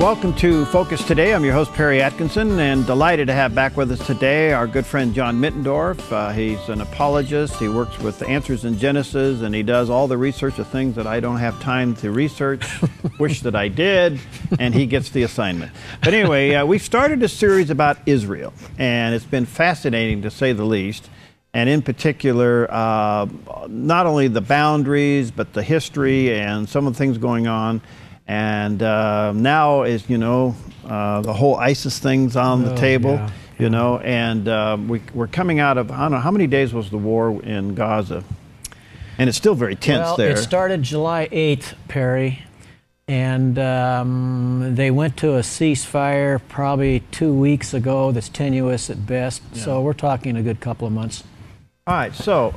welcome to Focus Today. I'm your host, Perry Atkinson, and delighted to have back with us today our good friend John Mittendorf. He's an apologist. He works with Answers in Genesis, and he does all the research of things that I don't have time to research. Wish that I did, and he gets the assignment. But anyway, we've started a series about Israel, and it's been fascinating to say the least. And in particular, not only the boundaries, but the history and some of the things going on. And now, as you know, the whole ISIS thing's on the table, you know, and we're coming out of, I don't know, how many days was the war in Gaza? And it's still very tense there. It started July 8th, Perry, and they went to a ceasefire probably 2 weeks ago that's tenuous at best. Yeah. So we're talking a good couple of months. All right, so,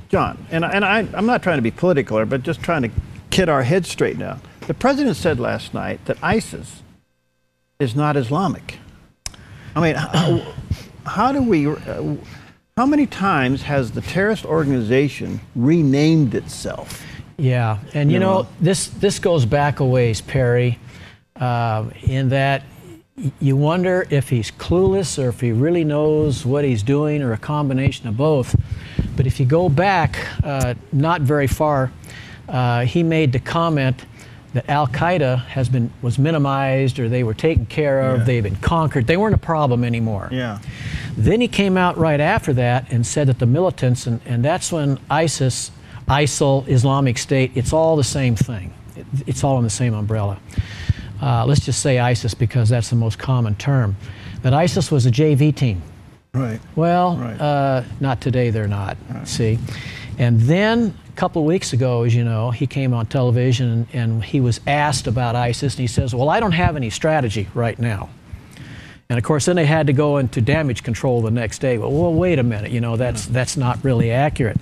John, and I'm not trying to be political, but just trying to get our heads straight now. The president said last night that ISIS is not Islamic. I mean, how many times has the terrorist organization renamed itself? Yeah, and you know, this goes back a ways, Perry, in that you wonder if he's clueless or if he really knows what he's doing, or a combination of both. But if you go back not very far, he made the comment that Al-Qaeda was minimized, or they were taken care of, they've been conquered, they weren't a problem anymore. Yeah. Then he came out right after that and said that the militants, and that's when ISIS, ISIL, Islamic State, it's all the same thing. It's all in the same umbrella. Let's just say ISIS because that's the most common term. That ISIS was a JV team. Right. Well, not today, they're not, see. And then a couple of weeks ago, as you know, he came on television and he was asked about ISIS, and he says, well, I don't have any strategy right now. And of course, then they had to go into damage control the next day. Well, wait a minute, you know, that's not really accurate.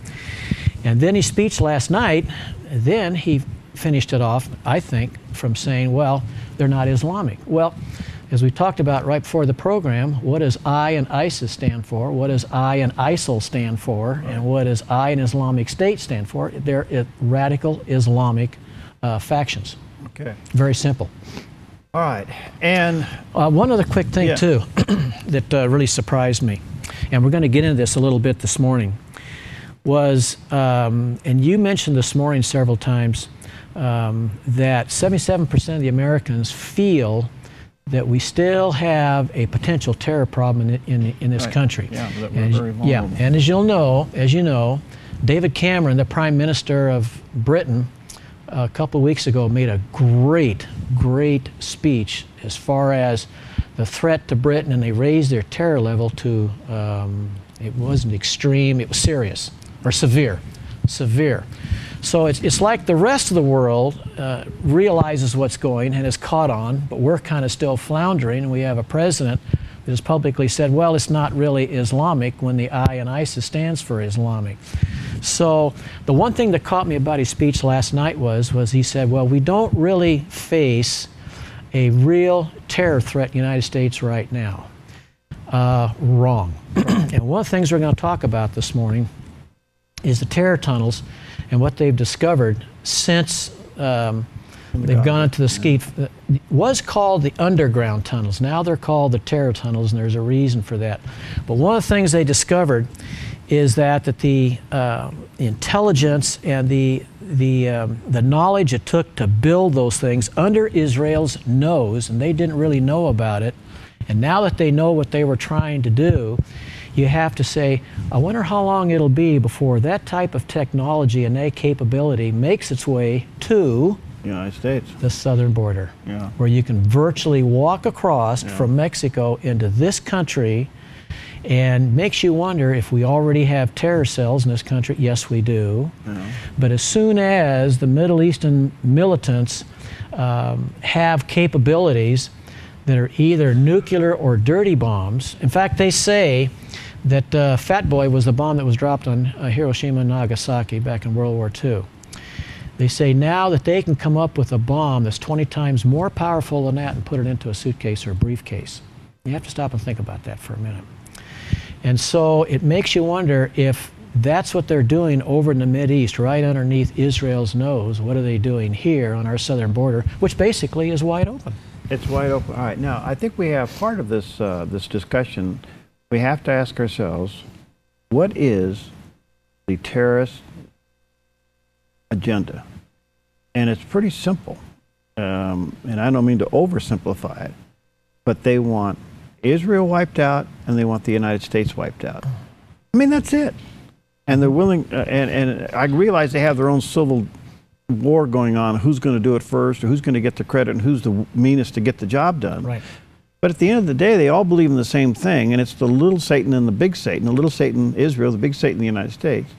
And then his speech last night, then he finished it off, I think, from saying, well, they're not Islamic. Well, as we talked about right before the program, what does I and ISIS stand for? What does I and ISIL stand for? Right. And what does I and Islamic State stand for? They're radical Islamic factions. Okay. Very simple. All right. And one other quick thing, too, that really surprised me, and we're going to get into this a little bit this morning, was, and you mentioned this morning several times, that 77% of the Americans feel that we still have a potential terror problem in this country. Yeah, that we're very vulnerable. Yeah, and as you know, David Cameron, the Prime Minister of Britain, a couple of weeks ago made a great speech as far as the threat to Britain, and they raised their terror level to, it wasn't extreme, it was serious, or severe. So it's like the rest of the world realizes what's going and has caught on, but we're kind of still floundering, and we have a president that has publicly said, well, it's not really Islamic, when the I in ISIS stands for Islamic. So the one thing that caught me about his speech last night was he said, well, we don't really face a real terror threat in the United States right now. Wrong. And one of the things we're going to talk about this morning is the terror tunnels and what they've discovered since they've gone into the ski. Was called the underground tunnels. Now they're called the terror tunnels, and there's a reason for that. But one of the things they discovered is that the intelligence and the knowledge it took to build those things under Israel's nose, and they didn't really know about it, and now that they know what they were trying to do, you have to say, I wonder how long it'll be before that type of technology and that capability makes its way to the United States, the southern border, where you can virtually walk across from Mexico into this country, and makes you wonder if we already have terror cells in this country. Yes, we do. But as soon as the Middle Eastern militants have capabilities that are either nuclear or dirty bombs, in fact, they say that Fat Boy was the bomb that was dropped on Hiroshima and Nagasaki back in World War II. They say now that they can come up with a bomb that's 20 times more powerful than that and put it into a suitcase or a briefcase. You have to stop and think about that for a minute. And so it makes you wonder if That's what they're doing over in the Mideast, right underneath Israel's nose. What are they doing here on our southern border, which basically is wide open? It's wide open. All right. Now, I think we have part of this this discussion. We have to ask ourselves, what is the terrorist agenda? And it's pretty simple. And I don't mean to oversimplify it, but they want Israel wiped out and they want the United States wiped out. I mean, that's it. And they're willing, and I realize they have their own civil war going on, who's going to do it first, or who's going to get the credit, and who's the meanest to get the job done. Right. But at the end of the day, they all believe in the same thing, and it's the little Satan and the big Satan. The little Satan, Israel, the big Satan, the United States.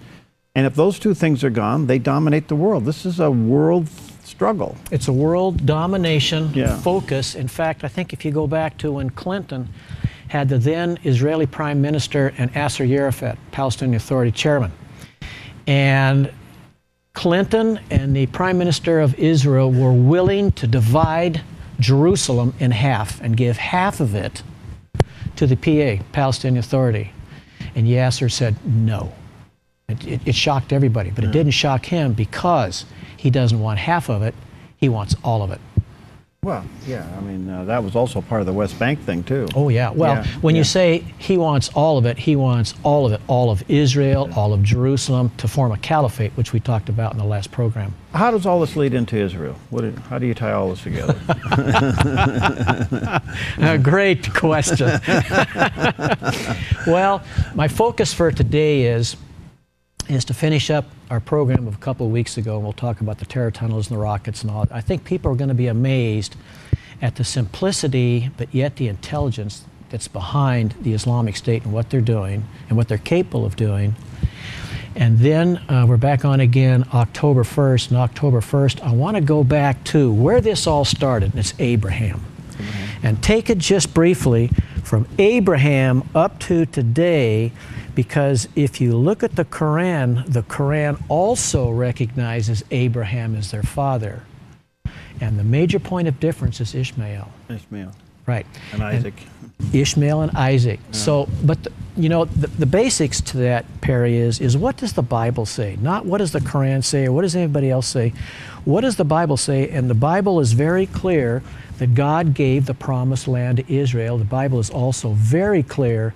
And if those two things are gone, they dominate the world. This is a world struggle. It's a world domination focus. In fact, I think if you go back to when Clinton had the then Israeli Prime Minister and Yasser Arafat, Palestinian Authority chairman. And Clinton and the Prime Minister of Israel were willing to divide Jerusalem in half and give half of it to the PA, Palestinian Authority. And Yasser said no. It shocked everybody, but it didn't shock him because he doesn't want half of it, he wants all of it. Well, yeah, I mean, that was also part of the West Bank thing, too. Oh, yeah. Well, when you say he wants all of it, he wants all of it, all of Israel, all of Jerusalem, to form a caliphate, which we talked about in the last program. How does all this lead into Israel? How do you tie all this together? Great question. Well, my focus for today is to finish up our program of a couple of weeks ago, and we'll talk about the terror tunnels and the rockets and all. I think people are going to be amazed at the simplicity, but yet the intelligence that's behind the Islamic State and what they're doing and what they're capable of doing. And then we're back on again October 1st, and October 1st, I want to go back to where this all started, and it's Abraham. And take it just briefly from Abraham up to today, because if you look at the Quran also recognizes Abraham as their father. And the major point of difference is Ishmael. Ishmael. Right. And Isaac. Ishmael and Isaac. Yeah. So, but the basics to that, Perry, is what does the Bible say? Not what does the Quran say or what does anybody else say. What does the Bible say? And the Bible is very clear that God gave the promised land to Israel. The Bible is also very clear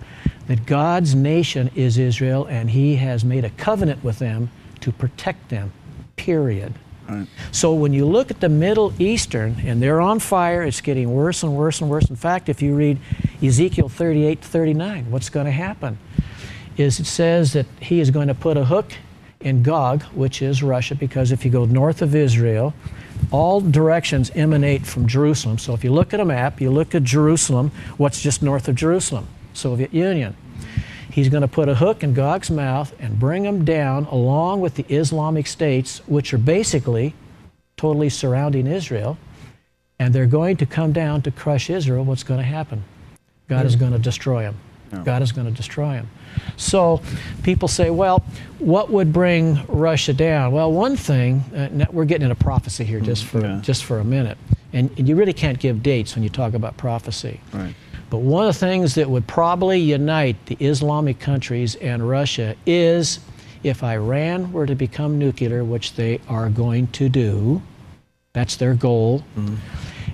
that God's nation is Israel, and He has made a covenant with them to protect them, period. Right. So when you look at the Middle Eastern, and they're on fire, it's getting worse and worse and worse. In fact, if you read Ezekiel 38-39, what's going to happen is it says that He is going to put a hook in Gog, which is Russia, because if you go north of Israel, all directions emanate from Jerusalem. So if you look at a map, you look at Jerusalem, what's just north of Jerusalem? Soviet Union. He's going to put a hook in Gog's mouth and bring them down along with the Islamic states, which are basically totally surrounding Israel, and they're going to come down to crush Israel. What's going to happen? God is going to destroy them. Yeah. God is going to destroy them. So people say, well, what would bring Russia down? Well, one thing, we're getting into prophecy here just for a minute, and you really can't give dates when you talk about prophecy. Right. But one of the things that would probably unite the Islamic countries and Russia is if Iran were to become nuclear, which they are going to do. That's their goal. Mm-hmm.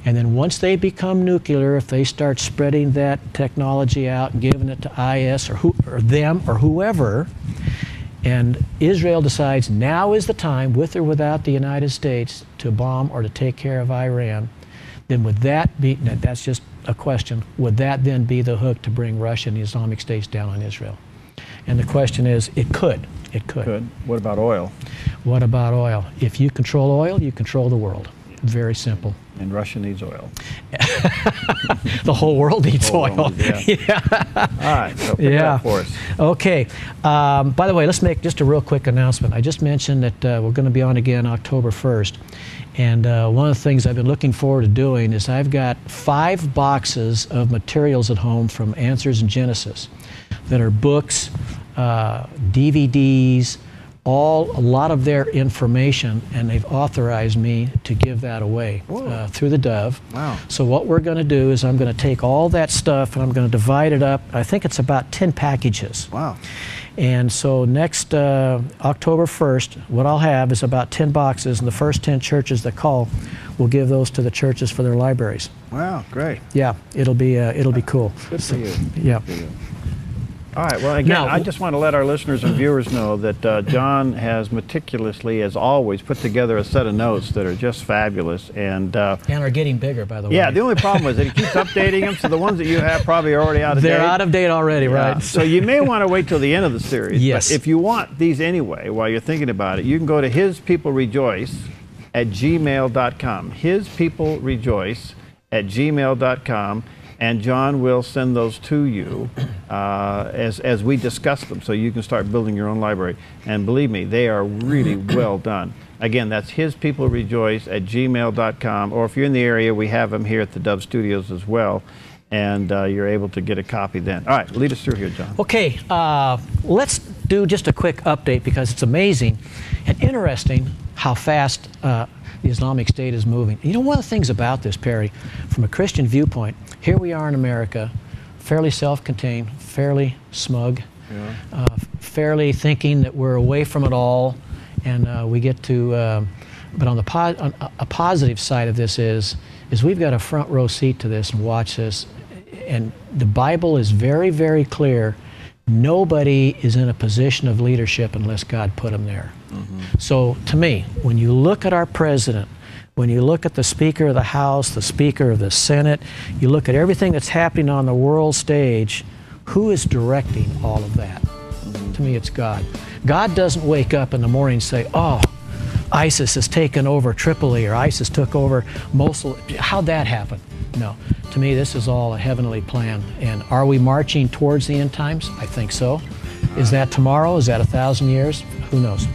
And then once they become nuclear, if they start spreading that technology out and giving it to IS or them or whoever, and Israel decides now is the time, with or without the United States, to bomb or to take care of Iran, then would that be, that's just a question, would that then be the hook to bring Russia and the Islamic States down on Israel? And the question is, it could. It could. What about oil? What about oil? If you control oil, you control the world. Very simple. And Russia needs oil. The whole world needs oil. Yeah. All right, so pick it up for us. Okay. By the way, let's make just a real quick announcement. I just mentioned that we're going to be on again October 1st. And one of the things I've been looking forward to doing is I've got 5 boxes of materials at home from Answers in Genesis that are books, DVDs, a lot of their information, and they've authorized me to give that away through theDove. Wow. So what we're going to do is I'm going to take all that stuff and I'm going to divide it up. I think it's about 10 packages. Wow. And so next October 1st, what I'll have is about 10 boxes, and the first 10 churches that call will give those to the churches for their libraries. Wow, great. Yeah, it'll be cool. Good for you. Yeah. Good for you. All right, well, again, I just want to let our listeners and viewers know that John has meticulously, as always, put together a set of notes that are just fabulous. And are getting bigger, by the way. Yeah, the only problem is that he keeps updating them, so the ones that you have probably are already out of date. They're out of date already, right? So you may want to wait till the end of the series. Yes. But if you want these anyway, while you're thinking about it, you can go to hispeoplerejoice@gmail.com. hispeoplerejoice@gmail.com. And John will send those to you as we discuss them, so you can start building your own library. And believe me, they are really well done. Again, that's hispeoplerejoice@gmail.com, or if you're in the area, we have them here at the Dove Studios as well, and you're able to get a copy then. All right, lead us through here, John. Okay, let's do just a quick update, because it's amazing and interesting how fast the Islamic State is moving. You know, one of the things about this, Perry, from a Christian viewpoint, here we are in America, fairly self-contained, fairly smug, fairly thinking that we're away from it all, and we get to, but on a positive side of this is we've got a front row seat to this and watch this, and the Bible is very, very clear. Nobody is in a position of leadership unless God put them there. So to me, when you look at our president, when you look at the Speaker of the House, the Speaker of the Senate, you look at everything that's happening on the world stage, who is directing all of that? To me, it's God. God doesn't wake up in the morning and say, oh, ISIS has taken over Tripoli, or ISIS took over Mosul. How'd that happen? No. To me, this is all a heavenly plan. And are we marching towards the end times? I think so. Is that tomorrow? Is that 1,000 years? Who knows?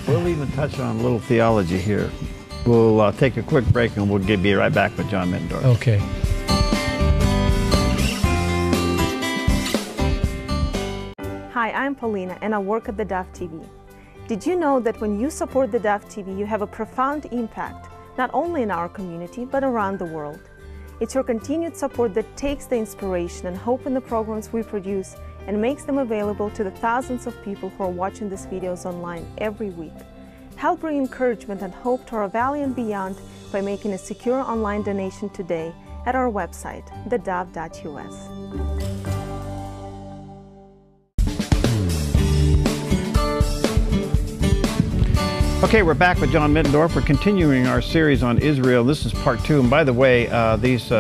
We'll even touch on a little theology here. We'll take a quick break, and we'll be right back with John Mittendorf. Okay. Hi, I'm Paulina, and I work at theDove TV. Did you know that when you support theDove TV, you have a profound impact, not only in our community, but around the world? It's your continued support that takes the inspiration and hope in the programs we produce and makes them available to the thousands of people who are watching these videos online every week. Help bring encouragement and hope to our valley and beyond by making a secure online donation today at our website, thedove.us. Okay, we're back with John Mittendorf. We're continuing our series on Israel. This is part 2. And by the way, these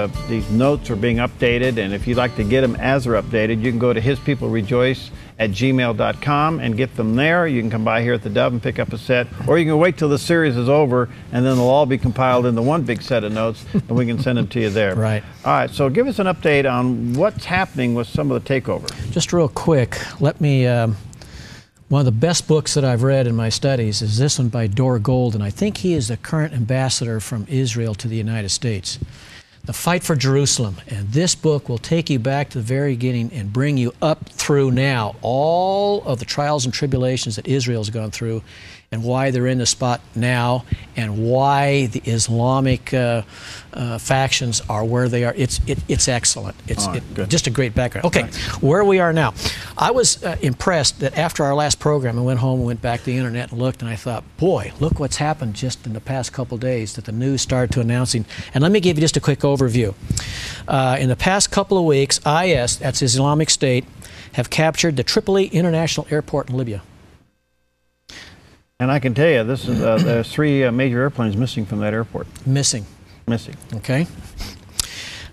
notes are being updated. And if you'd like to get them as they're updated, you can go to hispeoplerejoice@gmail.com and get them there. You can come by here at the Dove and pick up a set. Or you can wait till the series is over, and then they'll all be compiled into one big set of notes, and we can send them to you there. Right. All right, so give us an update on what's happening with some of the takeover. Just real quick, let me... one of the best books that I've read in my studies is this one by Dor Gold, and I think he is the current ambassador from Israel to the United States. The Fight for Jerusalem. And this book will take you back to the very beginning and bring you up through now all of the trials and tribulations that Israel's gone through, and why they're in the spot now, and why the Islamic factions are where they are. It's excellent. It's just a great background. Okay, where we are now. I was impressed that after our last program, I went home and went back to the internet and looked, and I thought, boy, look what's happened just in the past couple days that the news started to announcing. And let me give you just a quick overview. In the past couple of weeks, IS, that's Islamic State, have captured the Tripoli International Airport in Libya. And I can tell you, this is there's 3 major airplanes missing from that airport. Missing. Okay.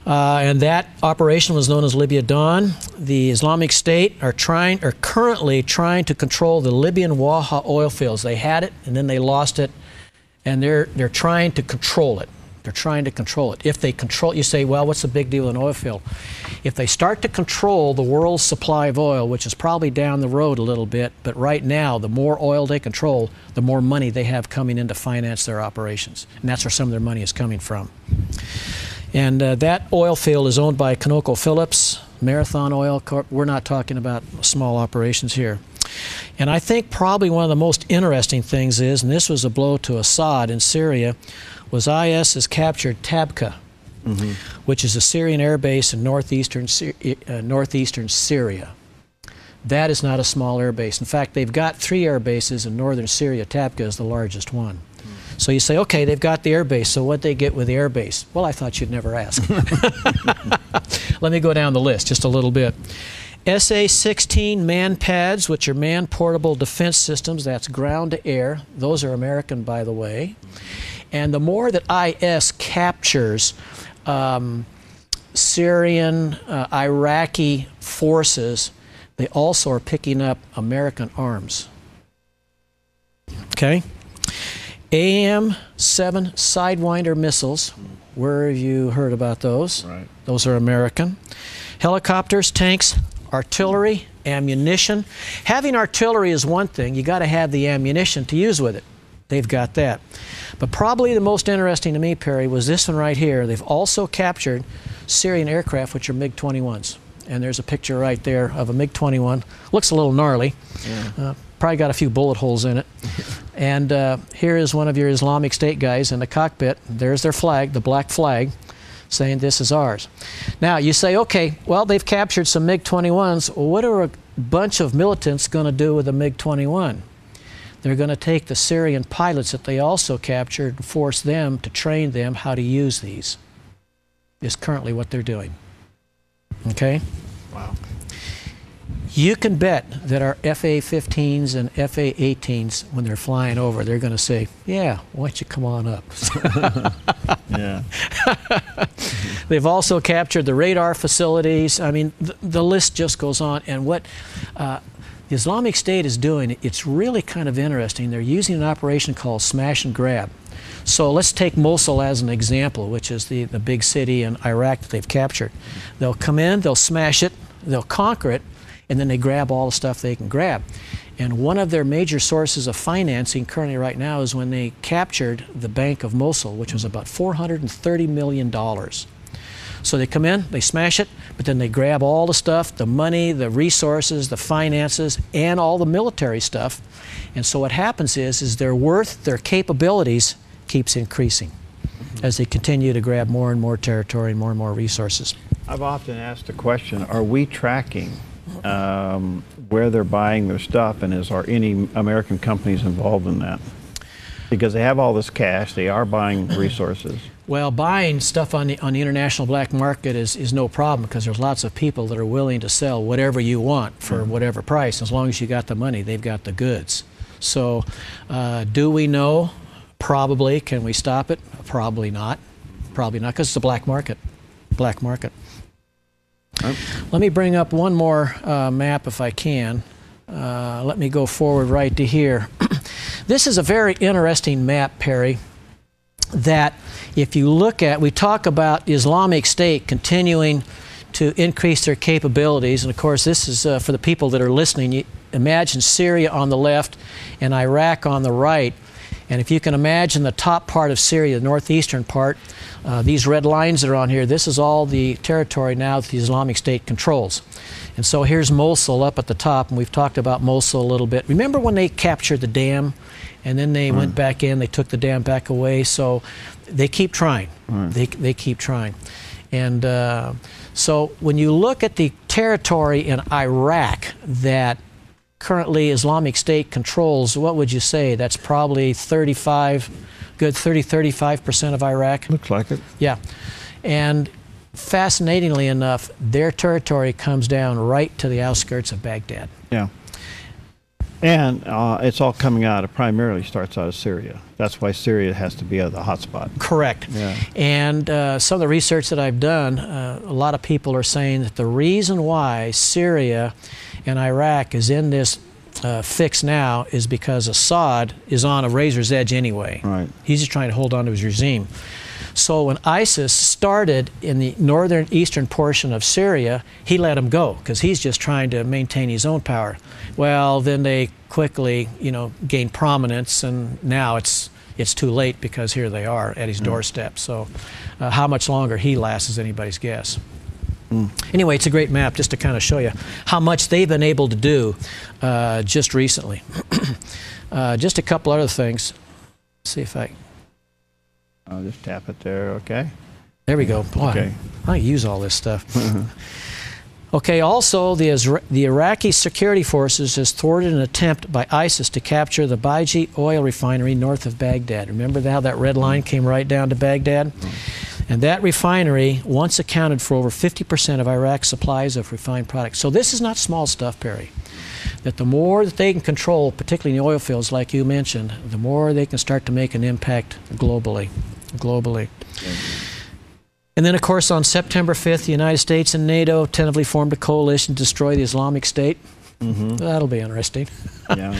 And that operation was known as Libya Dawn. The Islamic State are currently trying to control the Libyan Waha oil fields. They had it, and then they lost it, and they're trying to control it. They're trying to control it. If they control, you say, well, what's the big deal in oil field? If they start to control the world's supply of oil, which is probably down the road a little bit, but right now, the more oil they control, the more money they have coming in to finance their operations. And that's where some of their money is coming from. And that oil field is owned by ConocoPhillips, Marathon Oil Corp. We're not talking about small operations here. And I think probably one of the most interesting things is, and this was a blow to Assad in Syria, was IS has captured Tabqa, which is a Syrian air base in northeastern Syria. That is not a small air base. In fact, they've got 3 air bases in northern Syria. Tabqa is the largest one. So you say, okay, they've got the air base, so what'd they get with the air base? Well, I thought you'd never ask. Let me go down the list just a little bit. SA-16 man pads, which are man-portable defense systems. That's ground to air. Those are American, by the way. And the more that IS captures Syrian, Iraqi forces, they also are picking up American arms. Okay? AM-7 Sidewinder missiles. Where have you heard about those? Right. Those are American. Helicopters, tanks, artillery, ammunition. Having artillery is one thing. You got to have the ammunition to use with it. They've got that. But probably the most interesting to me, Perry, was this one right here. They've also captured Syrian aircraft, which are MiG-21s. And there's a picture right there of a MiG-21. Looks a little gnarly. Yeah. Probably got a few bullet holes in it. And here is one of your Islamic State guys in the cockpit. There's their flag, the black flag, saying this is ours. Now you say, okay, well, they've captured some MiG-21s. What are a bunch of militants going to do with a MiG-21? They're going to take the Syrian pilots that they also captured and force them to train them how to use these. Is currently what they're doing. Okay? Wow. You can bet that our FA-15s and FA-18s, when they're flying over, they're going to say, yeah, why don't you come on up? Yeah. They've also captured the radar facilities. I mean, the list just goes on. And what the Islamic State is doing, it's really kind of interesting. They're using an operation called smash and grab. So let's take Mosul as an example, which is the big city in Iraq that they've captured. They'll come in, they'll smash it, they'll conquer it, and then they grab all the stuff they can grab. And one of their major sources of financing currently right now is when they captured the Bank of Mosul, which was about $430 million. So they come in, they smash it, but then they grab all the stuff, the money, the resources, the finances, and all the military stuff. And so what happens is their worth, their capabilities keeps increasing as they continue to grab more and more territory and more resources. I've often asked the question, are we tracking where they're buying their stuff, and are any American companies involved in that? Because they have all this cash, they are buying resources. Well, buying stuff on the international black market is no problem, because there's lots of people that are willing to sell whatever you want for whatever price. As long as you got the money, they've got the goods. So do we know? Probably. Can we stop it? Probably not. Probably not, because it's a black market. Black market. Let me bring up one more map if I can. Let me go forward right to here. This is a very interesting map, Perry, that if you look at, we talk about the Islamic State continuing to increase their capabilities. And of course, this is for the people that are listening. You imagine Syria on the left and Iraq on the right. And if you can imagine the top part of Syria, the northeastern part, these red lines that are on here, this is all the territory now that the Islamic State controls. And so here's Mosul up at the top, and we've talked about Mosul a little bit. Remember when they captured the dam, and then they went back in, they took the dam back away, so they keep trying. They keep trying. And so when you look at the territory in Iraq that currently Islamic State controls, what would you say? That's probably 35% of Iraq. Looks like it. Yeah. And fascinatingly enough, their territory comes down right to the outskirts of Baghdad. Yeah. And it's all coming out, it primarily starts out of Syria. That's why Syria has to be the hotspot. Correct. Yeah. And some of the research that I've done, a lot of people are saying that the reason why Syria and Iraq is in this fix now is because Assad is on a razor's edge anyway. Right. He's just trying to hold on to his regime. So when ISIS started in the northern eastern portion of Syria, he let them go because he's just trying to maintain his own power. Well, then they quickly, gained prominence, and now it's too late because here they are at his doorstep. So how much longer he lasts is anybody's guess. Anyway, it's a great map just to kind of show you how much they've been able to do just recently. Just a couple other things. Let's see if I'll just tap it there, okay? There we go. Boy, Okay. I use all this stuff. Okay, also the Iraqi security forces has thwarted an attempt by ISIS to capture the Baiji oil refinery north of Baghdad. Remember how that red line came right down to Baghdad? And that refinery once accounted for over 50% of Iraq's supplies of refined products. So this is not small stuff, Perry. That the more that they can control, particularly in the oil fields like you mentioned, the more they can start to make an impact globally. And then, of course, on September 5th, the United States and NATO tentatively formed a coalition to destroy the Islamic State. That'll be interesting. Yeah.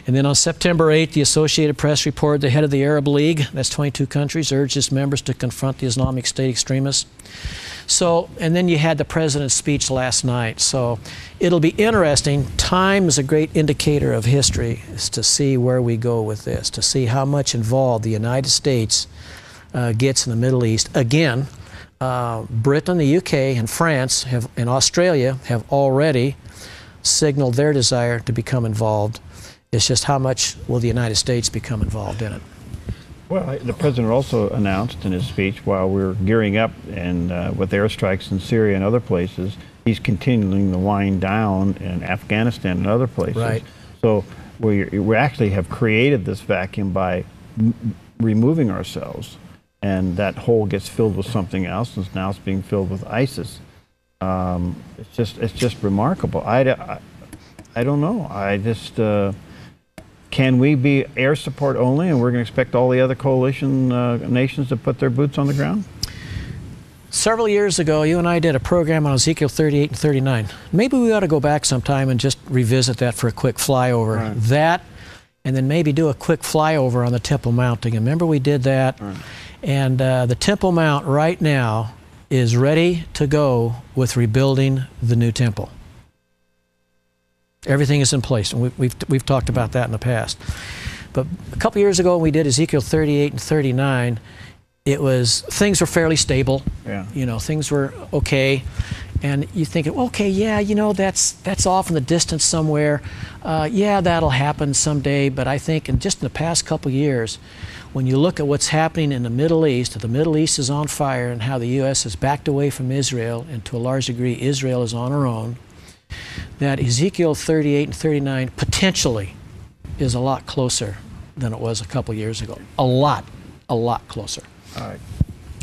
And then on September 8th, the Associated Press reported the head of the Arab League, that's 22 countries, urged its members to confront the Islamic State extremists. So, and then you had the president's speech last night. So it'll be interesting. Time is a great indicator of history, is to see where we go with this, to see how much involved the United States gets in the Middle East. Again, Britain, the UK, and France and Australia have already signaled their desire to become involved. It's just how much will the United States become involved in it? Well, the president also announced in his speech, while we're gearing up and with airstrikes in Syria and other places, he's continuing to wind down in Afghanistan and other places. Right. So we actually have created this vacuum by removing ourselves, and that hole gets filled with something else, and now it's being filled with ISIS. It's just remarkable. I don't know. I just can we be air support only, and we're going to expect all the other coalition nations to put their boots on the ground? Several years ago, you and I did a program on Ezekiel 38 and 39. Maybe we ought to go back sometime and just revisit that for a quick flyover. Right. That, and then maybe do a quick flyover on the Temple Mount again. Remember we did that? Right. And the Temple Mount right now is ready to go with rebuilding the new temple. Everything is in place, and we've talked about that in the past. But a couple years ago when we did Ezekiel 38 and 39, things were fairly stable. Yeah. You know, things were okay. And you think, okay, yeah, you know, that's off in the distance somewhere. Yeah, that'll happen someday. But I think in the past couple years, when you look at what's happening in the Middle East is on fire, and how the U.S. has backed away from Israel, and to a large degree Israel is on her own, that Ezekiel 38 and 39 potentially is a lot closer than it was a couple years ago. A lot closer. All right.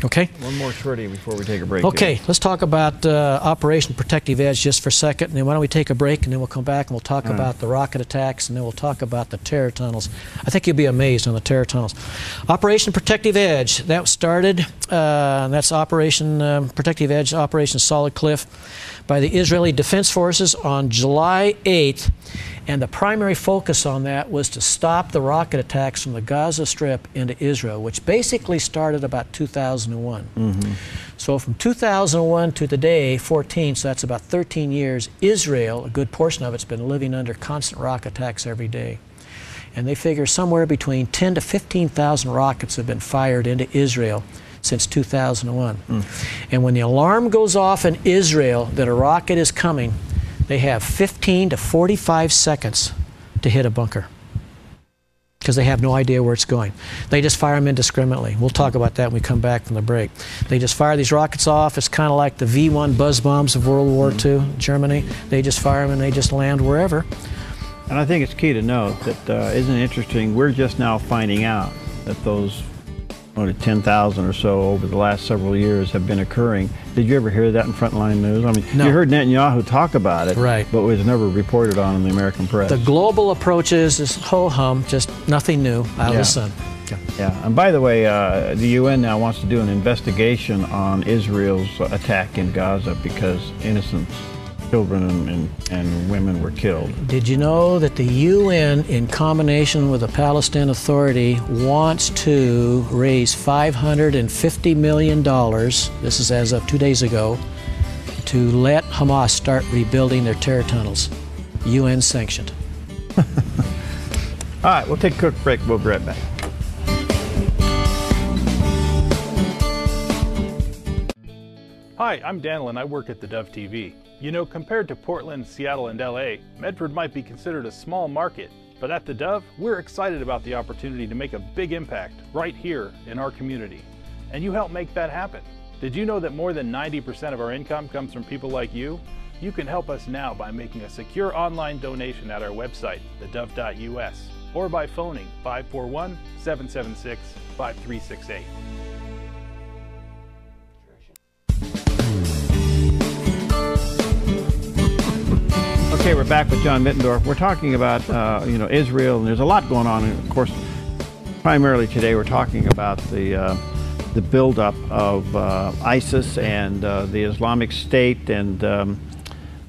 Okay? One more shorty before we take a break. Okay, here. let's talk about Operation Protective Edge just for a second, and then why don't we take a break, and then we'll come back and we'll talk about the rocket attacks, and then we'll talk about the terror tunnels. I think you'll be amazed on the terror tunnels. Operation Protective Edge, that started, that's Operation Protective Edge, Operation Solid Cliff, by the Israeli Defense Forces on July 8th, and the primary focus on that was to stop the rocket attacks from the Gaza Strip into Israel, which basically started about 2001. Mm-hmm. So from 2001 to today, 14, so that's about 13 years, Israel, a good portion of it's been living under constant rocket attacks every day. And they figure somewhere between 10 to 15,000 rockets have been fired into Israel since 2001. And when the alarm goes off in Israel that a rocket is coming, they have 15 to 45 seconds to hit a bunker, because they have no idea where it's going. They just fire them indiscriminately. We'll talk about that when we come back from the break. They just fire these rockets off. It's kind of like the V-1 buzz bombs of World War II, Germany. They just fire them and they just land wherever. And I think it's key to note that, isn't it interesting, we're just now finding out that those 10,000 or so over the last several years have been occurring. Did you ever hear that in Frontline News? I mean, no. You heard Netanyahu talk about it, right, but it was never reported on in the American press. The global approach is ho-hum, just nothing new out of the sun. Okay. Yeah, and by the way, the UN now wants to do an investigation on Israel's attack in Gaza because innocent children and women were killed. Did you know that the UN, in combination with the Palestinian Authority, wants to raise $550 million, this is as of 2 days ago, to let Hamas start rebuilding their terror tunnels? UN sanctioned. All right, we'll take a quick break. We'll be right back. Hi, I'm Daniel and I work at theDove TV. You know, compared to Portland, Seattle, and LA, Medford might be considered a small market, but at theDove, we're excited about the opportunity to make a big impact right here in our community. And you help make that happen. Did you know that more than 90% of our income comes from people like you? You can help us now by making a secure online donation at our website, theDove.us, or by phoning 541-776-5368. Okay, we're back with John Mittendorf. We're talking about Israel, and there's a lot going on. And of course, primarily today, we're talking about the buildup of ISIS and the Islamic State, and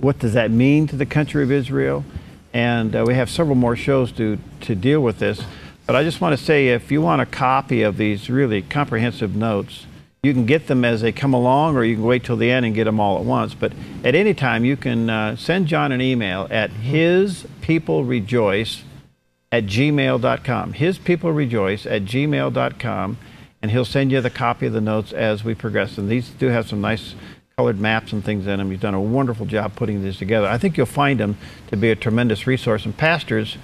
what does that mean to the country of Israel. And we have several more shows to deal with this. But I just want to say, if you want a copy of these really comprehensive notes, you can get them as they come along, or you can wait till the end and get them all at once. But at any time, you can send John an email at hispeoplerejoice@gmail.com. hispeoplerejoice@gmail.com, and he'll send you the copy of the notes as we progress. And these do have some nice colored maps and things in them. He's done a wonderful job putting these together. I think you'll find them to be a tremendous resource. And pastors,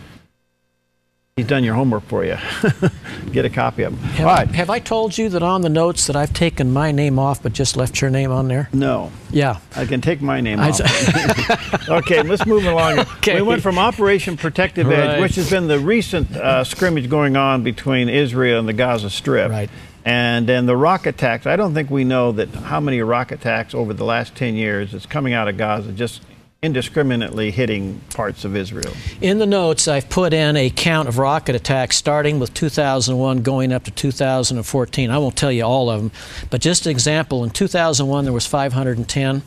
he's done your homework for you. Get a copy of them. Have I told you that on the notes that I've taken my name off but just left your name on there? No. Yeah. I can take my name off. Okay, let's move along. Okay. We went from Operation Protective Edge, which has been the recent scrimmage going on between Israel and the Gaza Strip. Right. And then the rocket attacks. I don't think we know that how many rocket attacks over the last 10 years is coming out of Gaza, just indiscriminately hitting parts of Israel. In the notes, I've put in a count of rocket attacks starting with 2001 going up to 2014. I won't tell you all of them, but just an example, in 2001 there was 510,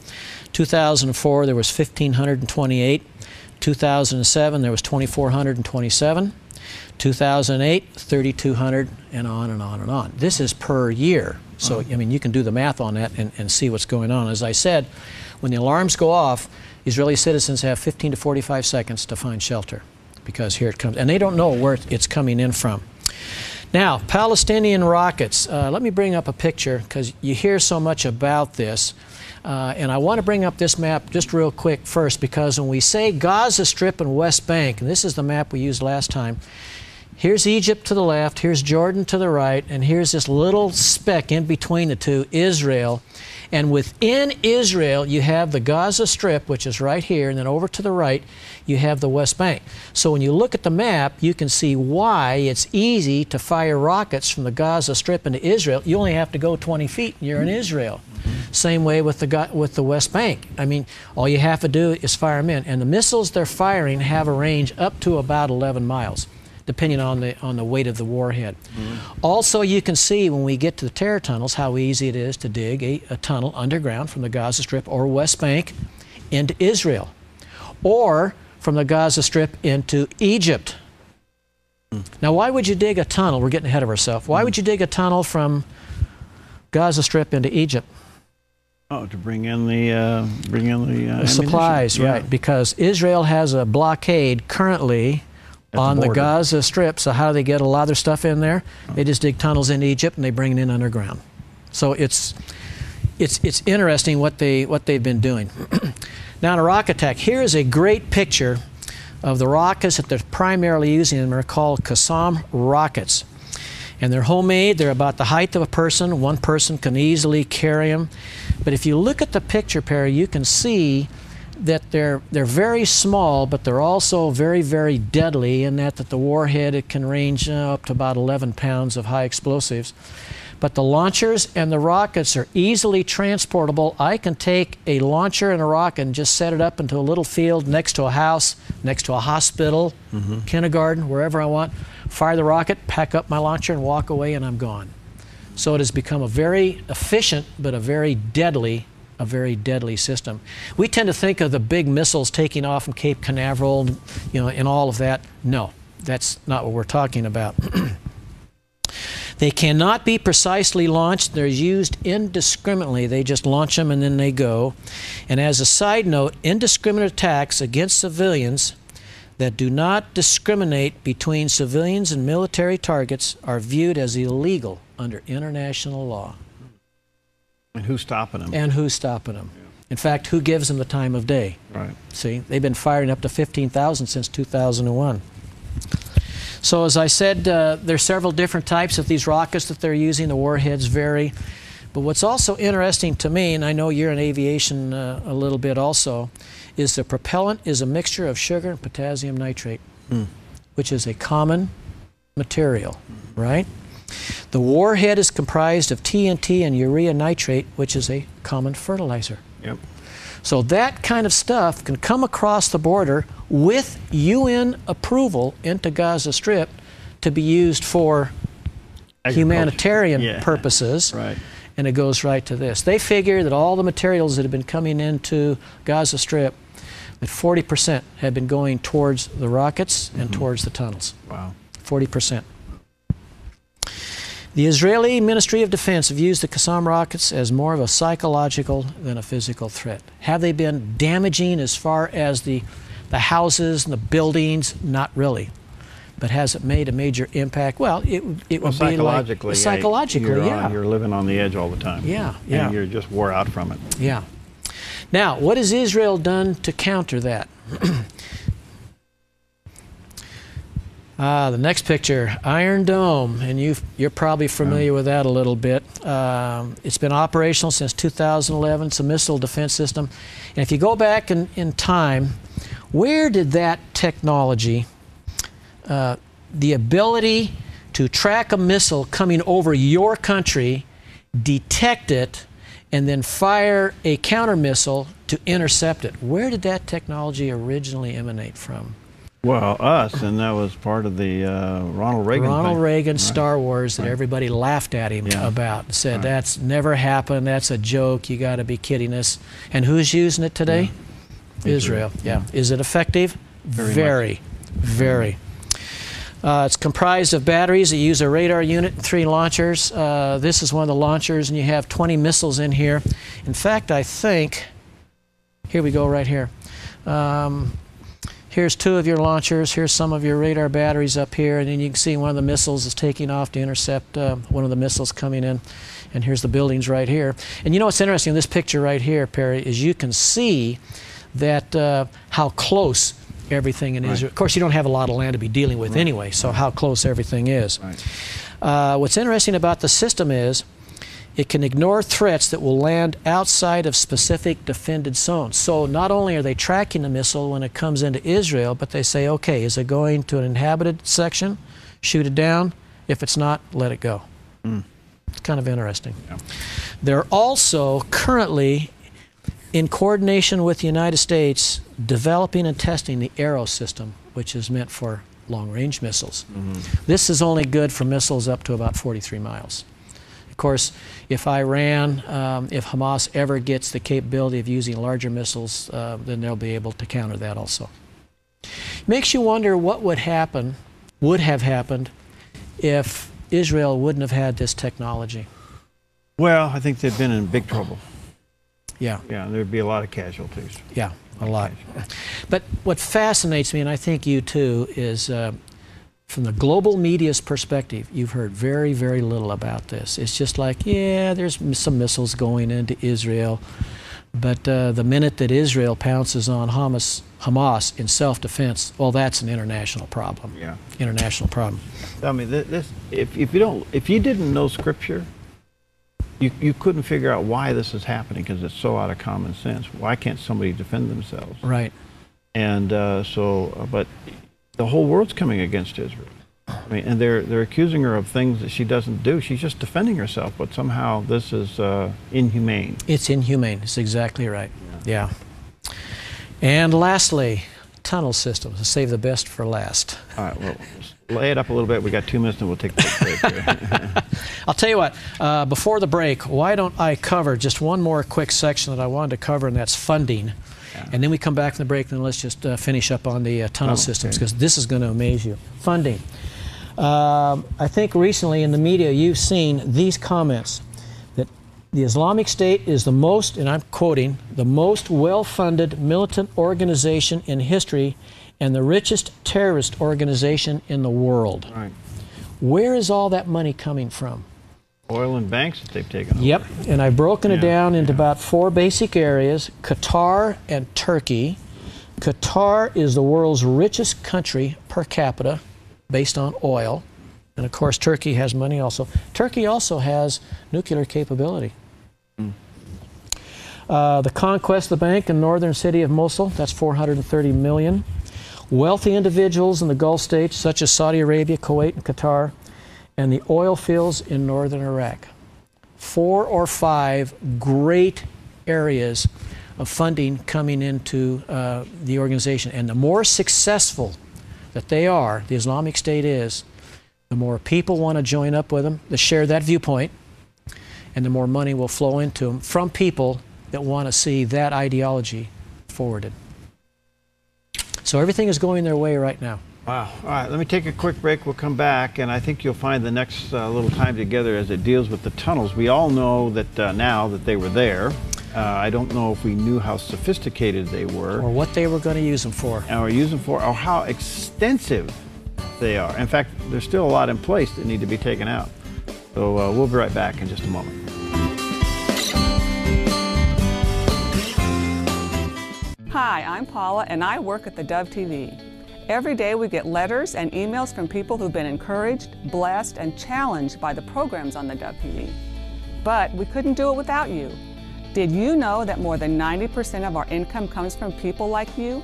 2004 there was 1,528, 2007 there was 2,427, 2008, 3,200, and on and on and on. This is per year. So, I mean, you can do the math on that and see what's going on. As I said, when the alarms go off, Israeli citizens have 15 to 45 seconds to find shelter, because here it comes. And they don't know where it's coming in from. Now, Palestinian rockets. Let me bring up a picture, because you hear so much about this. And I want to bring up this map just real quick first, because when we say Gaza Strip and West Bank, and this is the map we used last time, here's Egypt to the left, here's Jordan to the right, and here's this little speck in between the two, Israel. And within Israel, you have the Gaza Strip, which is right here, and then over to the right, you have the West Bank. So when you look at the map, you can see why it's easy to fire rockets from the Gaza Strip into Israel. You only have to go 20 feet, and you're in Israel. Same way with the West Bank. I mean, all you have to do is fire them in. And the missiles they're firing have a range up to about 11 miles. Depending on the weight of the warhead. Also, you can see when we get to the terror tunnels how easy it is to dig a tunnel underground from the Gaza Strip or West Bank into Israel, or from the Gaza Strip into Egypt. Now, why would you dig a tunnel? We're getting ahead of ourselves. Why would you dig a tunnel from Gaza Strip into Egypt? Oh, to bring in the supplies, yeah. Right? Because Israel has a blockade currently on the Gaza Strip. So how do they get a lot of their stuff in there? They just dig tunnels in Egypt and they bring it in underground. So it's interesting what they've been doing. Now, in a rocket attack, here is a great picture of the rockets that they're primarily using, and they're called Qassam rockets. And they're homemade. They're about the height of a person. One person can easily carry them. But if you look at the picture, Perry, you can see that they're very small, but they're also very, very deadly in that the warhead, it can range up to about 11 pounds of high explosives. But the launchers and the rockets are easily transportable. I can take a launcher and a rocket and just set it up into a little field next to a house, next to a hospital, kindergarten, wherever I want, fire the rocket, pack up my launcher, and walk away, and I'm gone. So it has become a very efficient but a very deadly system. We tend to think of the big missiles taking off from Cape Canaveral, and all of that. No, that's not what we're talking about. They cannot be precisely launched. They're used indiscriminately. They just launch them and then they go. And as a side note, indiscriminate attacks against civilians that do not discriminate between civilians and military targets are viewed as illegal under international law. And who's stopping them? And who's stopping them? Yeah. In fact, who gives them the time of day? Right. See, they've been firing up to 15,000 since 2001. So as I said, there's several different types of these rockets that they're using. The warheads vary. But what's also interesting to me, and I know you're in aviation a little bit also, is the propellant is a mixture of sugar and potassium nitrate, which is a common material, right? The warhead is comprised of TNT and urea nitrate, which is a common fertilizer. Yep. So that kind of stuff can come across the border with UN approval into Gaza Strip to be used for humanitarian purposes. Right. And it goes right to this. They figure that all the materials that have been coming into Gaza Strip, that 40% have been going towards the rockets and towards the tunnels. Wow. 40%. The Israeli Ministry of Defense have used the Qassam rockets as more of a psychological than a physical threat. Have they been damaging as far as the houses and the buildings? Not really. But has it made a major impact? Well, it would be psychologically, like... Psychologically, you're living on the edge all the time. Yeah, And you're just wore out from it. Yeah. Now, what has Israel done to counter that? The next picture, Iron Dome, and you're probably familiar with that a little bit. It's been operational since 2011. It's a missile defense system. And if you go back in time, where did that technology, the ability to track a missile coming over your country, detect it, and then fire a counter missile to intercept it, where did that technology originally emanate from? Well, us, and that was part of the Ronald Reagan Ronald thing. Reagan, Star Wars, that everybody laughed at him about and said, that's never happened, that's a joke, you got to be kidding us. And who's using it today? Israel. Yeah. Is it effective? Very. It's comprised of batteries that use a radar unit and 3 launchers. This is one of the launchers, and you have 20 missiles in here. In fact, I think, here we go right here. Here's 2 of your launchers. Here's some of your radar batteries up here. And then you can see one of the missiles is taking off to intercept one of the missiles coming in. And here's the buildings right here. And you know what's interesting in this picture right here, Perry, is you can see that how close everything in Israel. Of course, you don't have a lot of land to be dealing with anyway, so how close everything is. What's interesting about the system is it can ignore threats that will land outside of specific defended zones. So not only are they tracking the missile when it comes into Israel, but they say, okay, is it going to an inhabited section? Shoot it down. If it's not, let it go. It's kind of interesting. They're also currently, in coordination with the United States, developing and testing the Arrow system, which is meant for long-range missiles. This is only good for missiles up to about 43 miles. Of course, if Iran, if Hamas ever gets the capability of using larger missiles, then they'll be able to counter that also. Makes you wonder what would have happened if Israel wouldn't have had this technology. Well, I think they've been in big trouble. Yeah, there'd be a lot of casualties. Yeah, a lot. But what fascinates me, and I think you too, is from the global media's perspective, you've heard very, very little about this. It's just like, yeah, there's some missiles going into Israel, but the minute that Israel pounces on Hamas in self-defense, well, that's an international problem. Yeah. International problem. I mean, if you didn't know Scripture, you couldn't figure out why this is happening because it's so out of common sense. Why can't somebody defend themselves? Right. And but the whole world's coming against Israel. I mean, and they're accusing her of things that she doesn't do. She's just defending herself, but somehow this is inhumane. It's inhumane. It's exactly right. Yeah. And lastly, tunnel systems. Let's save the best for last. All right. Well, lay it up a little bit. We got 2 minutes, and we'll take the break. I'll tell you what. Before the break, why don't I cover just one more quick section that I wanted to cover, and that's funding. And then we come back from the break, and let's just finish up on the tunnel systems, because this is going to amaze you. Funding. I think recently in the media you've seen these comments that the Islamic State is the most, and I'm quoting, the most well-funded militant organization in history and the richest terrorist organization in the world. Right. Where is all that money coming from? Oil and banks that they've taken over. Yep, and I've broken it down into about 4 basic areas: Qatar and Turkey. Qatar is the world's richest country per capita based on oil. And of course, Turkey has money also. Turkey also has nuclear capability. The conquest of the bank in northern city of Mosul, that's 430 million. Wealthy individuals in the Gulf states such as Saudi Arabia, Kuwait, and Qatar, and the oil fields in northern Iraq. 4 or 5 great areas of funding coming into the organization. And the more successful that they are, the Islamic State is, the more people want to join up with them that share that viewpoint, and the more money will flow into them from people that want to see that ideology forwarded. So everything is going their way right now. Wow. All right, let me take a quick break. We'll come back, and I think you'll find the next little time together as it deals with the tunnels. We all know that now that they were there. I don't know if we knew how sophisticated they were. Or what they were going to use them for. Or how extensive they are. In fact, there's still a lot in place that need to be taken out. So we'll be right back in just a moment. Hi, I'm Paula, and I work at theDove TV. Every day we get letters and emails from people who've been encouraged, blessed, and challenged by the programs on theDove TV. But we couldn't do it without you. Did you know that more than 90% of our income comes from people like you?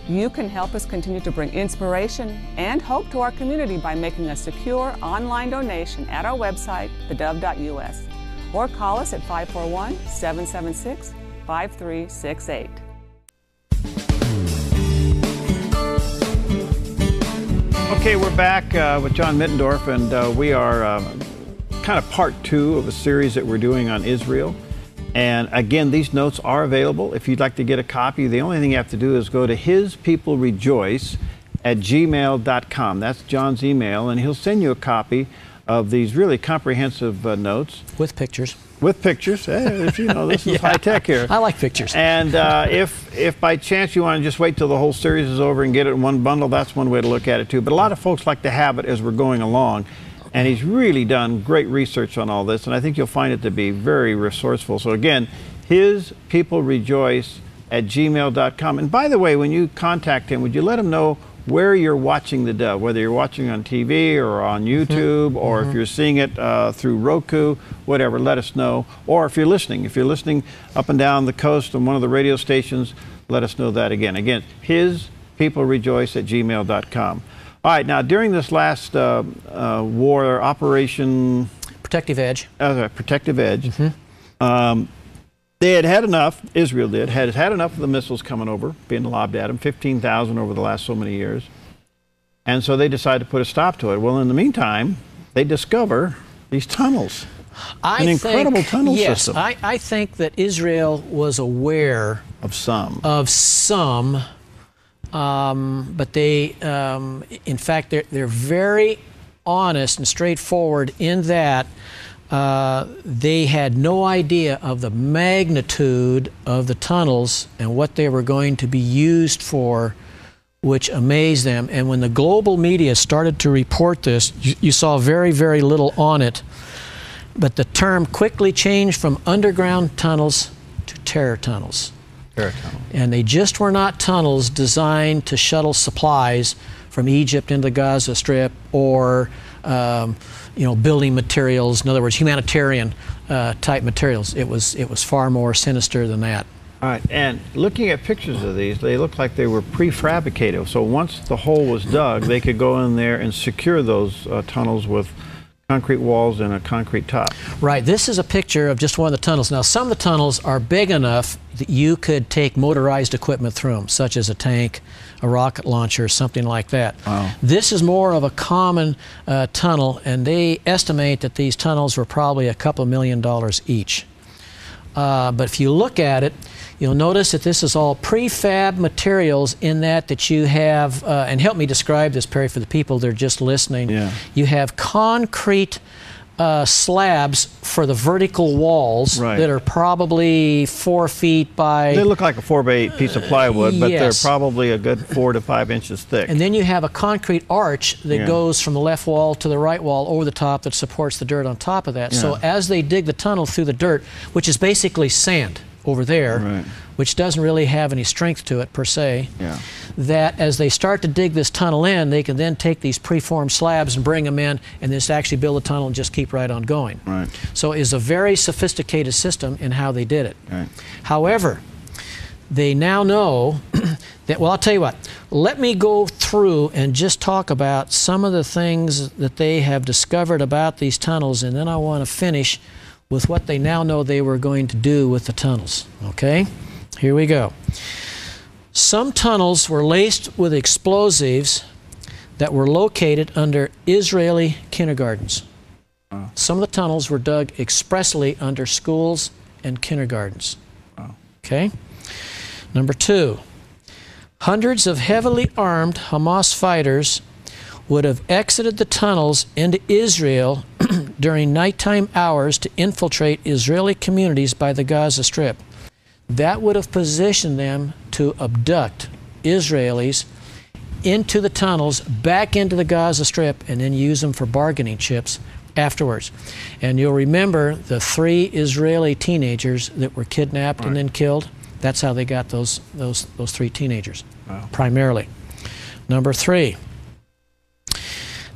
You can help us continue to bring inspiration and hope to our community by making a secure online donation at our website, thedove.us, or call us at 541-776-5368. Okay, we're back with John Mittendorf, and we are kind of part 2 of a series that we're doing on Israel. And again, these notes are available. If you'd like to get a copy, the only thing you have to do is go to hispeoplerejoice@gmail.com. That's John's email, and he'll send you a copy of these really comprehensive notes. With pictures. With pictures. If you know, this is high tech here. I like pictures. And if by chance you want to just wait till the whole series is over and get it in one bundle, that's one way to look at it too. But a lot of folks like to have it as we're going along. And he's really done great research on all this, and I think you'll find it to be very resourceful. So again, hispeoplerejoice@gmail.com. And by the way, when you contact him, would you let him know where you're watching the Dove, whether you're watching on TV or on YouTube, or if you're seeing it through Roku, whatever, let us know. Or if you're listening up and down the coast on one of the radio stations, let us know that again. Again, hispeoplerejoice@gmail.com. All right, now during this last war, Operation Protective Edge. Protective Edge, they had enough, Israel had enough of the missiles coming over, being lobbed at them, 15,000 over the last so many years. And so they decided to put a stop to it. Well, in the meantime, they discover these tunnels. An incredible tunnel system. I think that Israel was aware of some. But they, in fact, they're very honest and straightforward in that they had no idea of the magnitude of the tunnels and what they were going to be used for, which amazed them. And when the global media started to report this, you saw very, very little on it. But the term quickly changed from underground tunnels to terror tunnels. And they just were not tunnels designed to shuttle supplies from Egypt into the Gaza Strip, or building materials. In other words, humanitarian type materials. It was far more sinister than that. All right, and looking at pictures of these, they look like they were prefabricated. So once the hole was dug, they could go in there and secure those tunnels with concrete walls and a concrete top. Right. This is a picture of just one of the tunnels. Now, some of the tunnels are big enough that you could take motorized equipment through them, such as a tank, a rocket launcher, something like that. Wow. This is more of a common tunnel, and they estimate that these tunnels were probably a couple $1 million each. But if you look at it, you'll notice that this is all prefab materials in that you have, and help me describe this, Perry, for the people that are just listening. Yeah. You have concrete slabs for the vertical walls that are probably 4 feet by... They look like a 4x8 piece of plywood, but they're probably a good 4 to 5 inches thick. And then you have a concrete arch that goes from the left wall to the right wall over the top that supports the dirt on top of that. So as they dig the tunnel through the dirt, which is basically sand, over there, Right. which doesn't really have any strength to it per se, Yeah. that as they start to dig this tunnel in, they can then take these preformed slabs and bring them in and just actually build a tunnel and just keep right on going. Right. So it's a very sophisticated system in how they did it. Right. However, they now know that, well, I'll tell you what, let me go through and just talk about some of the things that they have discovered about these tunnels, and then I want to finish with what they now know they were going to do with the tunnels. Okay? Here we go. Some tunnels were laced with explosives that were located under Israeli kindergartens. Some of the tunnels were dug expressly under schools and kindergartens. Okay? Number 2, hundreds of heavily armed Hamas fighters would have exited the tunnels into Israel during nighttime hours to infiltrate Israeli communities by the Gaza Strip. That would have positioned them to abduct Israelis into the tunnels, back into the Gaza Strip, and then use them for bargaining chips afterwards. And you'll remember the 3 Israeli teenagers that were kidnapped and then killed. That's how they got those 3 teenagers, primarily. Number 3,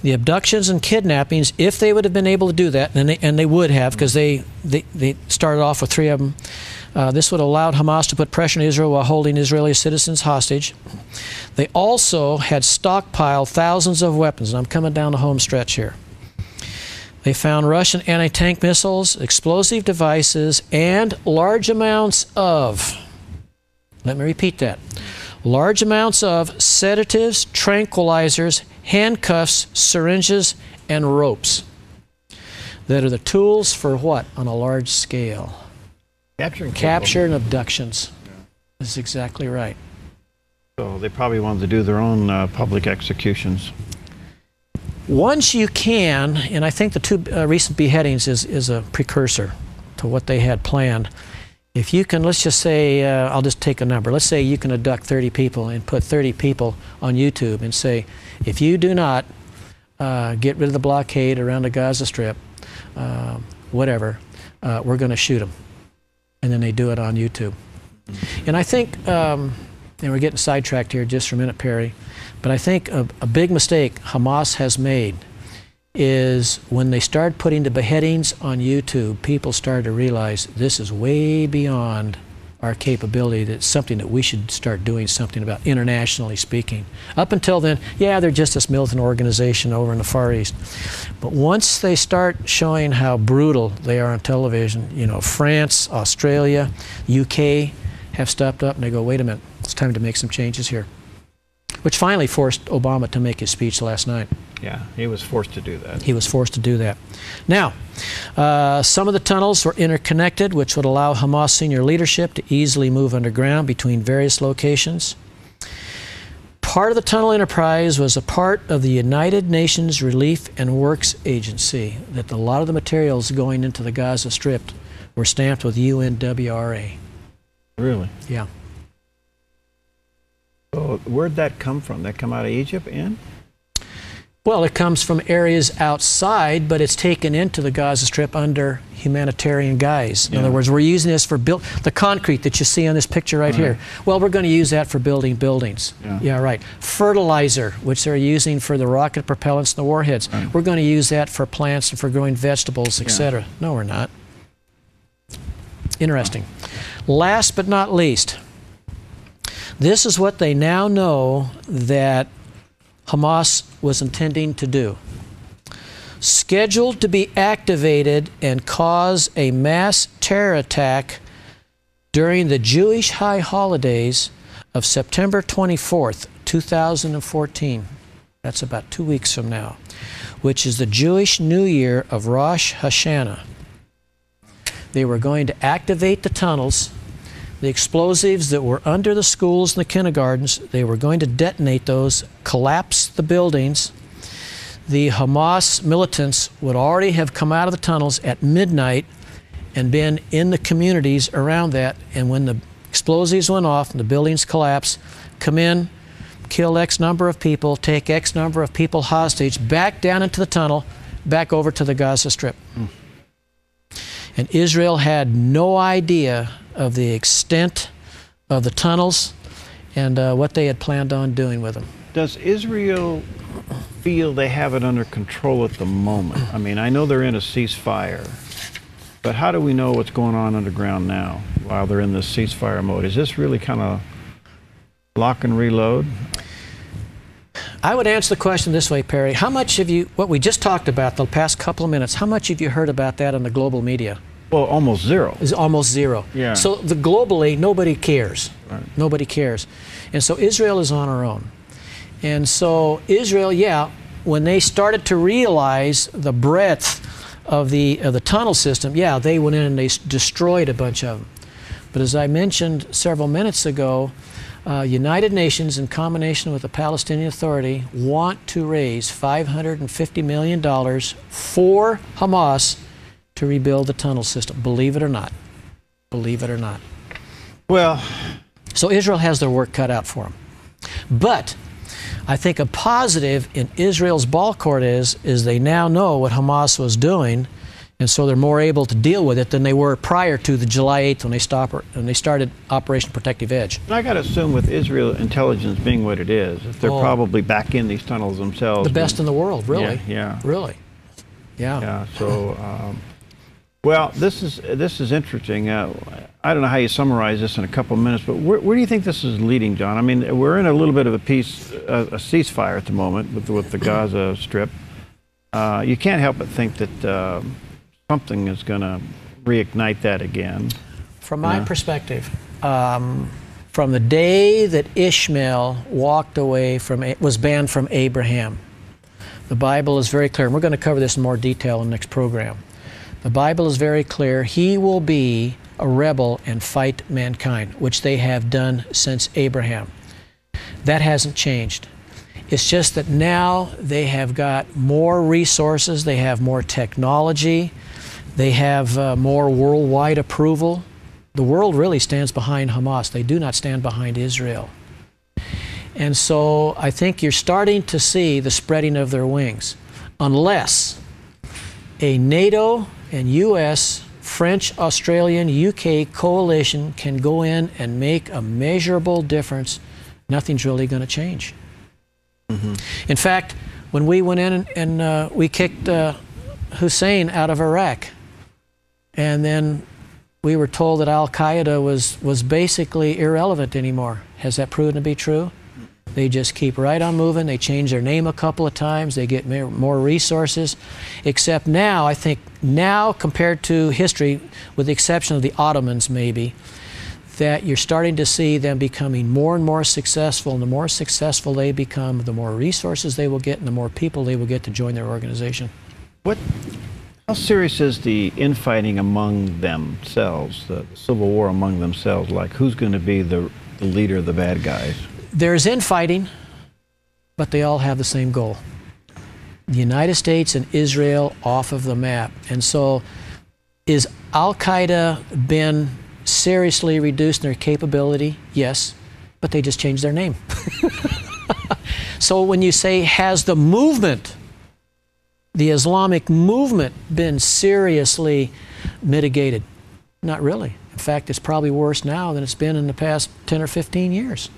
the abductions and kidnappings, if they would have been able to do that, and they would have, because they started off with 3 of them, this would have allowed Hamas to put pressure on Israel while holding Israeli citizens hostage. They also had stockpiled thousands of weapons, and I'm coming down the home stretch here. They found Russian anti-tank missiles, explosive devices, and large amounts of, let me repeat that, large amounts of sedatives, tranquilizers, handcuffs, syringes, and ropes that are the tools for what on a large scale? Capture and abductions. That's exactly right. So they probably wanted to do their own public executions. Once you can, and I think the 2 recent beheadings is a precursor to what they had planned. If you can, let's just say, I'll just take a number. Let's say you can abduct 30 people and put 30 people on YouTube and say, if you do not get rid of the blockade around the Gaza Strip, whatever, we're going to shoot them. And then they do it on YouTube. And I think, and we're getting sidetracked here just for a minute, Perry, but I think a big mistake Hamas has made is when they started putting the beheadings on YouTube, people started to realize this is way beyond our capability. That's something that we should start doing something about, internationally speaking. Up until then, yeah, they're just this militant organization over in the Far East. But once they start showing how brutal they are on television, you know, France, Australia, UK have stepped up and they go, wait a minute, it's time to make some changes here. Which finally forced Obama to make his speech last night. Yeah, he was forced to do that. He was forced to do that. Now, some of the tunnels were interconnected, which would allow Hamas senior leadership to easily move underground between various locations. Part of the tunnel enterprise was a part of the United Nations Relief and Works Agency, that a lot of the materials going into the Gaza Strip were stamped with UNWRA. Really? Yeah. So where'd that come from? That come out of Egypt in? Well, it comes from areas outside, but it's taken into the Gaza Strip under humanitarian guise. In other words, we're using this for the concrete that you see on this picture right here. Well, we're going to use that for building buildings. Yeah, right. Fertilizer, which they're using for the rocket propellants and the warheads. We're going to use that for plants and for growing vegetables, etc. No, we're not. Interesting. Last but not least, this is what they now know that Hamas was intending to do. Scheduled to be activated and cause a mass terror attack during the Jewish high holidays of September 24th, 2014. That's about 2 weeks from now, which is the Jewish New Year of Rosh Hashanah. They were going to activate the tunnels, the explosives that were under the schools and the kindergartens. They were going to detonate those, collapse the buildings. The Hamas militants would already have come out of the tunnels at midnight and been in the communities around that. And when the explosives went off and the buildings collapsed, come in, kill X number of people, take X number of people hostage, back down into the tunnel, back over to the Gaza Strip. And Israel had no idea of the extent of the tunnels and what they had planned on doing with them. Does Israel feel they have it under control at the moment? I mean, I know they're in a ceasefire, but how do we know what's going on underground now while they're in this ceasefire mode? Is this really kind of lock and reload? I would answer the question this way, Perry. How much have you, what we just talked about the past couple of minutes, how much have you heard about that in the global media? Well, almost zero. It's almost zero. Yeah. So globally, nobody cares. Right. Nobody cares. And so Israel is on her own. And so Israel, yeah, when they started to realize the breadth of the tunnel system, yeah, they went in and they destroyed a bunch of them. But as I mentioned several minutes ago, United Nations, in combination with the Palestinian Authority, want to raise $550 million for Hamas to rebuild the tunnel system. Believe it or not. Believe it or not. Well, so Israel has their work cut out for them. But I think a positive in Israel's ball court is they now know what Hamas was doing, and so they're more able to deal with it than they were prior to the July 8th when they started Operation Protective Edge. I got to assume with Israel intelligence being what it is, they're probably back in these tunnels themselves. The best in the world, really. Yeah. Really. Yeah. Yeah. So, well, this is interesting. I don't know how you summarize this in a couple of minutes, but where do you think this is leading, John? I mean, we're in a little bit of a ceasefire at the moment with the Gaza Strip. You can't help but think that something is going to reignite that again. From my perspective, from the day that Ishmael walked away was banned from Abraham, the Bible is very clear. And we're going to cover this in more detail in the next program. The Bible is very clear. He will be a rebel and fight mankind, which they have done since Abraham. That hasn't changed. It's just that now they have got more resources, they have more technology, they have more worldwide approval. The world really stands behind Hamas. They do not stand behind Israel. And so I think you're starting to see the spreading of their wings, unless a NATO and U.S., French, Australian, UK coalition can go in and make a measurable difference. Nothing's really going to change. Mm-hmm. In fact, when we went in and we kicked Hussein out of Iraq, and then we were told that Al-Qaeda was basically irrelevant anymore. Has that proven to be true? They just keep right on moving. They change their name a couple of times. They get more resources. Except now, I think now compared to history, with the exception of the Ottomans maybe, that you're starting to see them becoming more and more successful. And the more successful they become, the more resources they will get and the more people they will get to join their organization. How serious is the infighting among themselves, the civil war among themselves? Like, who's going to be the leader of the bad guys? There's infighting, but they all have the same goal. The United States and Israel off of the map. And so is Al-Qaeda been seriously reduced in their capability? Yes, but they just changed their name. So when you say, has the movement, the Islamic movement, been seriously mitigated? Not really. In fact, it's probably worse now than it's been in the past 10 or 15 years.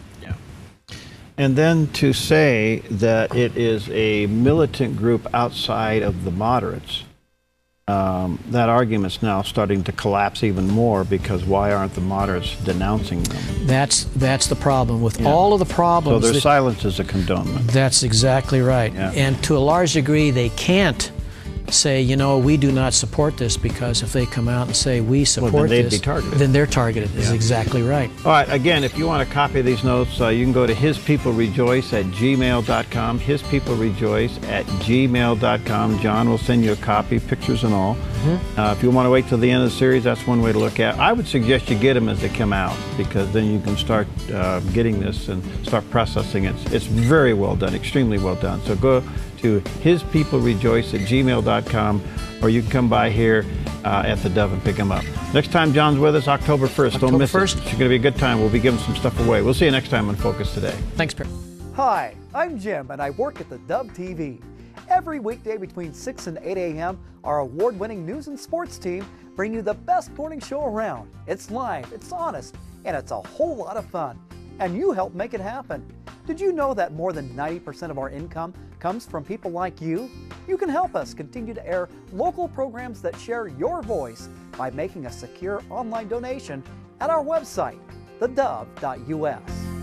And then to say that it is a militant group outside of the moderates, that argument's now starting to collapse even more, because why aren't the moderates denouncing them? That's the problem with all of the problems. So their silence is a condonement. That's exactly right. Yeah. And to a large degree, they can't say, you know, we do not support this, because if they come out and say we support then they'd this, be targeted. Then they're targeted. Is exactly right. All right, again, if you want a copy of these notes, you can go to hispeoplerejoice@gmail.com, hispeoplerejoice@gmail.com. John will send you a copy, pictures and all. Mm-hmm. If you want to wait till the end of the series, that's one way to look at it. I would suggest you get them as they come out, because then you can start getting this and start processing it. It's very well done, extremely well done. So go to hispeoplerejoice@gmail.com, or you can come by here at the Dove and pick them up. Next time John's with us, October 1st. Don't miss it. It's going to be a good time. We'll be giving some stuff away. We'll see you next time on Focus Today. Thanks, Perry. Hi, I'm Jim, and I work at the Dove TV. Every weekday between 6 and 8 a.m., our award-winning news and sports team bring you the best morning show around. It's live, it's honest, and it's a whole lot of fun. And you help make it happen. Did you know that more than 90% of our income comes from people like you? You can help us continue to air local programs that share your voice by making a secure online donation at our website, theDove.us.